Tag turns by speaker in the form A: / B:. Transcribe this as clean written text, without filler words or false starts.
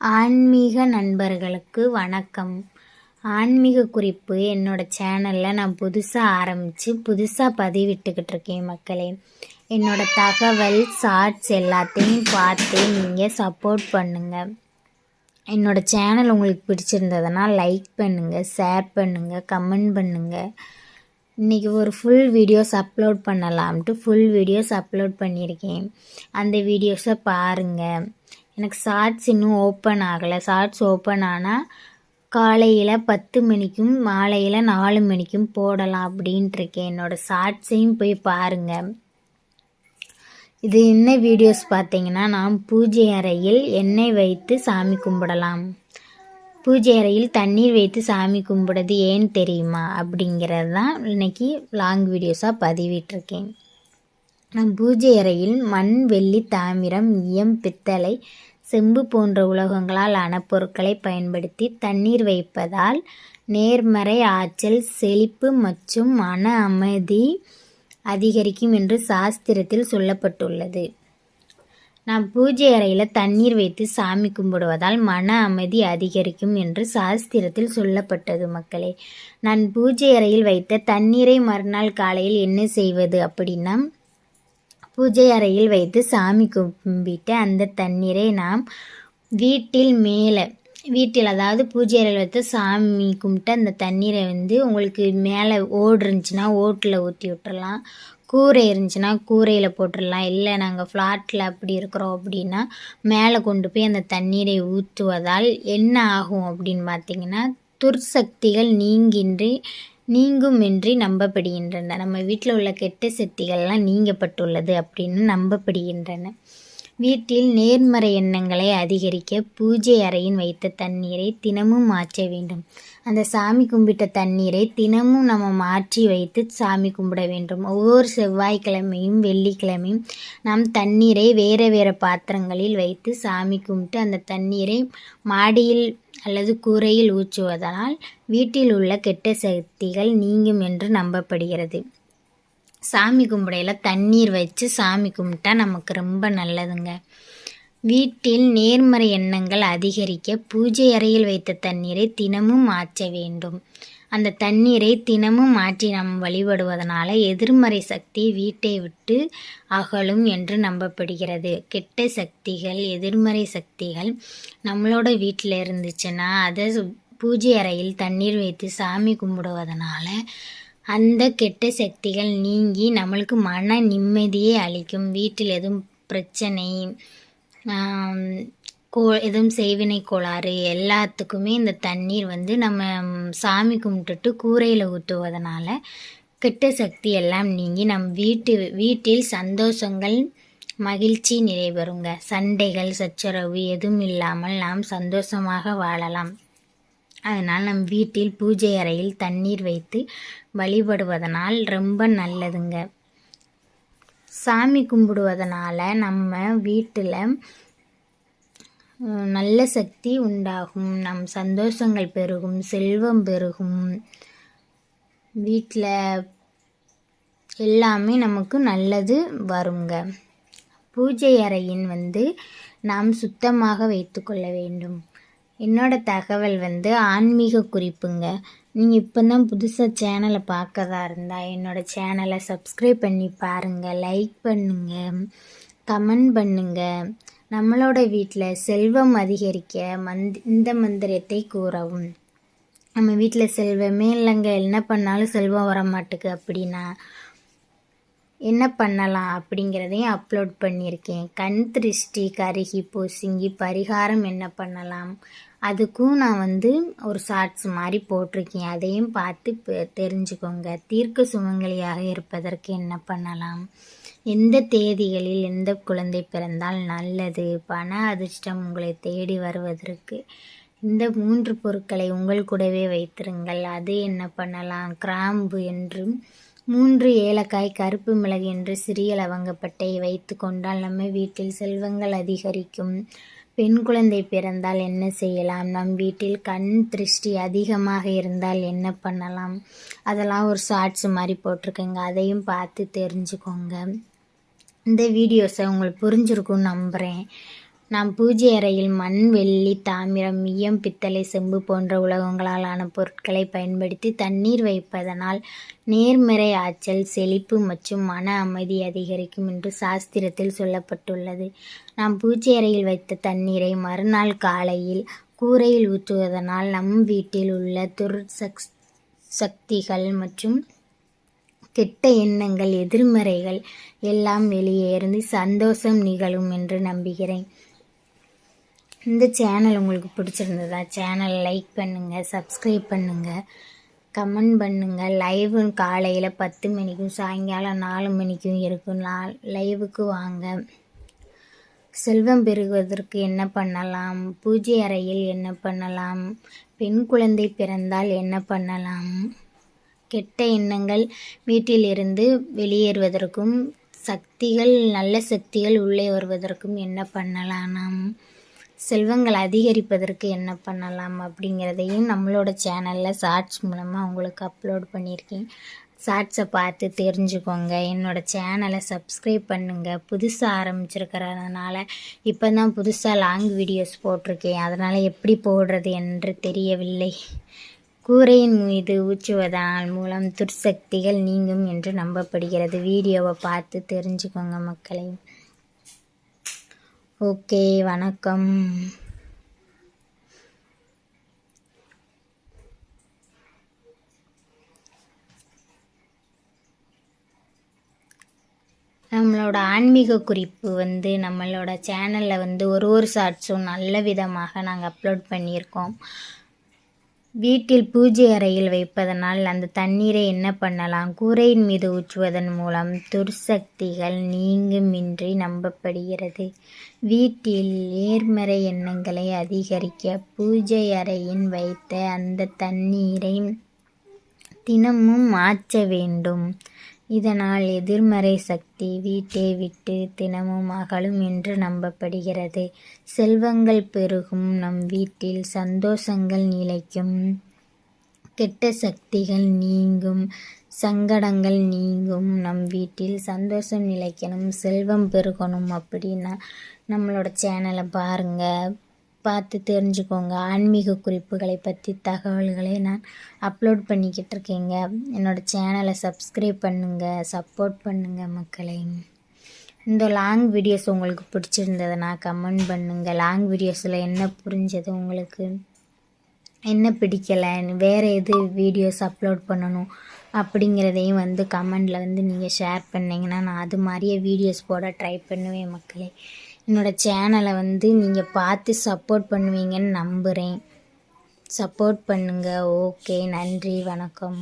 A: ஆன்மீக நண்பர்களுக்கு வணக்கம். ஆன்மீக குறிப்பு என்னோட சேனலில் நான் புதுசாக பதிவிட்டுக்கிட்டு இருக்கேன் மக்களே. என்னோட தகவல் ஷார்ட்ஸ் எல்லாத்தையும் பார்த்து நீங்கள் சப்போர்ட் பண்ணுங்கள். என்னோட சேனல் உங்களுக்கு பிடிச்சிருந்ததுன்னா லைக் பண்ணுங்கள், ஷேர் பண்ணுங்கள், கமெண்ட் பண்ணுங்கள். இன்றைக்கி ஒரு ஃபுல் வீடியோஸ் அப்லோட் பண்ணலாம்ட்டு ஃபுல் வீடியோஸ் அப்லோட் பண்ணியிருக்கேன். அந்த வீடியோஸை பாருங்கள். எனக்கு ஷார்ட்ஸ் இன்னும் ஓப்பன் ஆகலை. ஷார்ட்ஸ் ஓப்பன் ஆனால் காலையில் 10 மணிக்கும் மாலையில் 4 மணிக்கும் போடலாம் அப்படின்ட்டு இருக்கேன். என்னோடய ஷார்ட்ஸையும் போய் பாருங்கள். இது என்ன வீடியோஸ் பார்த்தீங்கன்னா, நாம் பூஜை அறையில் எண்ணெய் வைத்து சாமி கும்பிடலாம். பூஜை அறையில் தண்ணீர் வைத்து சாமி கும்பிடுறது ஏன் தெரியுமா அப்படிங்கிறது தான் இன்றைக்கி லாங் வீடியோஸாக பதிவிட்டிருக்கேன். நம் பூஜை அறையில் மண், வெள்ளி, தாமிரம், ஈயம், பித்தளை, செம்பு போன்ற உலோகங்களால் ஆன பொருட்களை பயன்படுத்தி தண்ணீர் வைப்பதால் நேர்மறை ஆற்றல், செழிப்பு மற்றும் மன அமைதி அதிகரிக்கும் என்று சாஸ்திரத்தில் சொல்லப்பட்டுள்ளது. நாம் பூஜை அறையில் தண்ணீர் வைத்து சாமி கும்பிடுவதால் மன அமைதி அதிகரிக்கும் என்று சாஸ்திரத்தில் சொல்லப்பட்டது மக்களே. நான் பூஜை அறையில் வைத்த தண்ணீரை மறுநாள் காலையில் என்ன செய்வது அப்படின்னா, பூஜை அறையில் வைத்து சாமி கும்பிட்டு அந்த தண்ணீரை நாம் வீட்டில் அதாவது பூஜை அறையில் வைத்து சாமி கும்பிட்டு அந்த தண்ணீரை உங்களுக்கு மேலே ஓடு இருந்துச்சுன்னா ஓட்டில் ஊற்றி விட்டுறலாம். கூரை இருந்துச்சுன்னா கூரையில் போட்டுடலாம். இல்லை நாங்கள் ஃப்ளாட்டில் அப்படி இருக்கிறோம் அப்படின்னா மேலே கொண்டு போய் அந்த தண்ணீரை ஊற்றுவதால் என்ன ஆகும் அப்படின்னு பார்த்திங்கன்னா, துர்சக்திகள் நீங்குமின்றி நம்பப்படுகின்றன. நம்ம வீட்டில் உள்ள கெட்ட சக்திகள்லாம் நீங்கப்பட்டுள்ளது அப்படின்னு நம்பப்படுகின்றன. வீட்டில் நேர்மறை எண்ணங்களை அதிகரிக்க பூஜை அறையின் வைத்த தண்ணீரை தினமும் மாற்ற வேண்டும். அந்த சாமி கும்பிட்ட தண்ணீரை தினமும் நம்ம மாற்றி வைத்து சாமி கும்பிட வேண்டும். ஒவ்வொரு செவ்வாய்க்கிழமையும் வெள்ளிக்கிழமையும் நாம் தண்ணீரை வேறு பாத்திரங்களில் வைத்து சாமி கும்பிட்டு அந்த தண்ணீரை மாடியில் அல்லது கூரையில் ஊற்றுவதனால் வீட்டில் உள்ள கெட்ட சக்திகள் நீங்கும் என்று நம்பப்படுகிறது. சாமி கும்பிடையில் தண்ணீர் வச்சு சாமி கும்பிட்டா நமக்கு ரொம்ப நல்லதுங்க. வீட்டில் நேர்மறை எண்ணங்கள் அதிகரிக்க பூஜை அறையில் வைத்த தண்ணீரை தினமும் மாற்ற வேண்டும். அந்த தண்ணீரை தினமும் மாற்றி நாம் வழிபடுவதனால எதிர்மறை சக்தி வீட்டை விட்டு அகலும் என்று நம்பப்படுகிறது. கெட்ட சக்திகள், எதிர்மறை சக்திகள் நம்மளோட வீட்டில் இருந்துச்சுன்னா அதை பூஜை அறையில் தண்ணீர் வைத்து சாமி கும்பிடுவதனால அந்த கெட்ட சக்திகள் நீங்கி நம்மளுக்கு மன நிம்மதியை அளிக்கும். வீட்டில் எதுவும் பிரச்சனை, எதுவும் செய்வினை கோளாறு எல்லாத்துக்குமே இந்த தண்ணீர் நம்ம சாமி கும்பிட்டுட்டு கூரையில் ஊற்றுவதனால கெட்ட சக்தி எல்லாம் நீங்கி நம் வீட்டில் சந்தோஷங்கள், மகிழ்ச்சி நிறைவருங்க. சண்டைகள், சச்சரவு எதுவும் இல்லாமல் நாம் சந்தோஷமாக வாழலாம். அதனால் நம் வீட்டில் பூஜை அறையில் தண்ணீர் வைத்து வழிபடுவதனால் ரொம்ப நல்லதுங்க. சாமி கும்பிடுவதனால நம்ம வீட்டில் நல்ல சக்தி உண்டாகும். நம் சந்தோஷங்கள் பெருகும், செல்வம் பெருகும். வீட்டில் எல்லாமே நமக்கு நல்லது வருங்க. பூஜை அறையின் நாம் சுத்தமாக வைத்து கொள்ள வேண்டும். என்னோட தகவல் ஆன்மீக குறிப்புங்க. நீங்கள் இப்போ தான் புதுசாக சேனலை பார்க்கறதா இருந்தால் என்னோடய சேனலை சப்ஸ்கிரைப் பண்ணி பாருங்கள், லைக் பண்ணுங்கள், கமெண்ட் பண்ணுங்கள். நம்மளோட வீட்டில் செல்வம் அதிகரிக்க இந்த மந்திரத்தை கூறவும். நம்ம வீட்டில் செல்வமே இல்லைங்க, என்ன பண்ணாலும் செல்வம் வர மாட்டுக்கு அப்படின்னா என்ன பண்ணலாம் அப்படிங்கிறதையும் அப்லோட் பண்ணியிருக்கேன். கண் திருஷ்டி, கருகி, பூசிங்கி பரிகாரம் என்ன பண்ணலாம் அதுக்கும் நான் ஒரு ஷார்ட்ஸ் மாதிரி போட்டிருக்கேன். அதையும் பார்த்து தெரிஞ்சுக்கோங்க. தீர்க்க சுமங்கலியாக இருப்பதற்கு என்ன பண்ணலாம், எந்த தேதிகளில் எந்த குழந்தை பிறந்தால் நல்லது, பண அதிர்ஷ்டம் உங்களை தேடி வருவதற்கு இந்த 3 பொருட்களை உங்கள் கூடவே வைத்திருங்கள். அது என்ன பண்ணலாம், கிராம்பு என்றும் 3 ஏலக்காய், கருப்பு மிளகு என்று சிறிய லவங்கப்பட்டை வைத்து கொண்டால் நம்ம வீட்டில் செல்வங்கள் அதிகரிக்கும். பெண் குழந்தை பிறந்தால் என்ன செய்யலாம், நம் வீட்டில் கண் திருஷ்டி அதிகமாக இருந்தால் என்ன பண்ணலாம், அதெல்லாம் ஒரு ஷார்ட்ஸ் மாதிரி போட்டிருக்கேங்க. அதையும் பார்த்து தெரிஞ்சுக்கோங்க. இந்த வீடியோஸை உங்களுக்கு புரிஞ்சிருக்கும்னு நம்புகிறேன். நாம் பூஜை அறையில் மண், வெள்ளி, தாமிரம், ஈயம், பித்தளை, செம்பு போன்ற உலோகங்களால் ஆன பொருட்களை பயன்படுத்தி தண்ணீர் வைப்பதனால் நேர்மறை ஆற்றல், செழிப்பு மற்றும் மன அமைதி அதிகரிக்கும் என்று சாஸ்திரத்தில் சொல்லப்பட்டுள்ளது. நாம் பூஜை அறையில் வைத்த தண்ணீரை மறுநாள் காலையில் கூரையில் ஊற்றுவதனால் நம் வீட்டில் உள்ள சக்திகள் மற்றும் கெட்ட எண்ணங்கள், எதிர்மறைகள் எல்லாம் வெளியேறி சந்தோஷம் நிகழும் என்று நம்புகிறேன். இந்த சேனல் உங்களுக்கு பிடிச்சிருந்ததா? சேனல் லைக் பண்ணுங்கள், சப்ஸ்கிரைப் பண்ணுங்கள், கமெண்ட் பண்ணுங்கள். லைவு காலையில் 10 மணிக்கும் சாயங்காலம் 4 மணிக்கும் இருக்கும். லைவுக்கு வாங்க. செல்வம் பெருகுவதற்கு என்ன பண்ணலாம்? பூஜை அறையில் என்ன பண்ணலாம்? பெண் குழந்தை பிறந்தால் என்ன பண்ணலாம்? கெட்ட எண்ணங்கள் வீட்டிலிருந்து வெளியேறுவதற்கும் நல்ல சக்திகள் உள்ளே வருவதற்கும் என்ன பண்ணலாம்? நாம் செல்வங்கள் அதிகரிப்பதற்கு என்ன பண்ணலாம் அப்படிங்கிறதையும் நம்மளோட சேனலில் ஷார்ட்ஸ் மூலமாக உங்களுக்கு அப்லோட் பண்ணியிருக்கேன். ஷார்ட்ஸை பார்த்து தெரிஞ்சுக்கோங்க. என்னோடய சேனலை சப்ஸ்கிரைப் பண்ணுங்கள். புதுசாக ஆரம்பிச்சிருக்கிறதுனால இப்போ தான் புதுசாக லாங் வீடியோஸ் போட்டிருக்கேன். அதனால் எப்படி போடுறது என்று தெரியவில்லை. கூரையின் மீது ஊற்றுவதனால் மூலம் துர்சக்திகள் நீங்கும் என்று நம்பப்படுகிறது. வீடியோவை பார்த்து தெரிஞ்சுக்கோங்க மக்களே. ஓகே, வணக்கம். நம்மளோட ஆன்மீக குறிப்பு நம்மளோட சேனலில் ஒரு ஷார்ட்ஸும் நல்ல விதமாக நாங்கள் அப்லோட் பண்ணியிருக்கோம். வீட்டில் பூஜை அறையில் வைப்பதனால் அந்த தண்ணீரை என்ன பண்ணலாம்? கூரையின் மீது ஊற்றுவதன் மூலம் துர்சக்திகள் நீங்குமின்றி நம்பப்படுகிறது. வீட்டில் நேர்மறை எண்ணங்களை அதிகரிக்க பூஜை அறையில் வைத்த அந்த தண்ணீரை தினமும் மாற்ற வேண்டும். இதனால் எதிர்மறை சக்தி வீட்டை விட்டு தினமும் அகலும் என்று நம்பப்படுகிறது. செல்வங்கள் பெருகும். நம் வீட்டில் சந்தோஷங்கள் நிலைக்கும். கெட்ட சக்திகள் நீங்கும். சங்கடங்கள் நீங்கும். நம் வீட்டில் சந்தோஷம் நிலைக்கணும், செல்வம் பெருகணும் அப்படின்னா நம்மளோட சேனலை பாருங்கள், பார்த்து தெரிஞ்சுக்கோங்க. ஆன்மீக குறிப்புகளை பற்றி தகவல்களை நான் அப்லோட் பண்ணிக்கிட்டு இருக்கேங்க. என்னோடய சேனலை சப்ஸ்கிரைப் பண்ணுங்கள், சப்போர்ட் பண்ணுங்கள் மக்களே. இந்த லாங் வீடியோஸ் உங்களுக்கு பிடிச்சிருந்ததுன்னா கமெண்ட் பண்ணுங்கள். லாங் வீடியோஸில் என்ன புரிஞ்சது, உங்களுக்கு என்ன பிடிக்கலை, வேறு எது வீடியோஸ் அப்லோட் பண்ணணும் அப்படிங்கிறதையும் கமெண்டில் நீங்கள் ஷேர் பண்ணிங்கன்னா நான் அது மாதிரியே வீடியோஸ் போட ட்ரை பண்ணுவேன் மக்களே. என்னோடய சேனலை நீங்கள் பார்த்து சப்போர்ட் பண்ணுவீங்கன்னு நம்புகிறேன். சப்போர்ட் பண்ணுங்கள். ஓகே, நன்றி, வணக்கம்.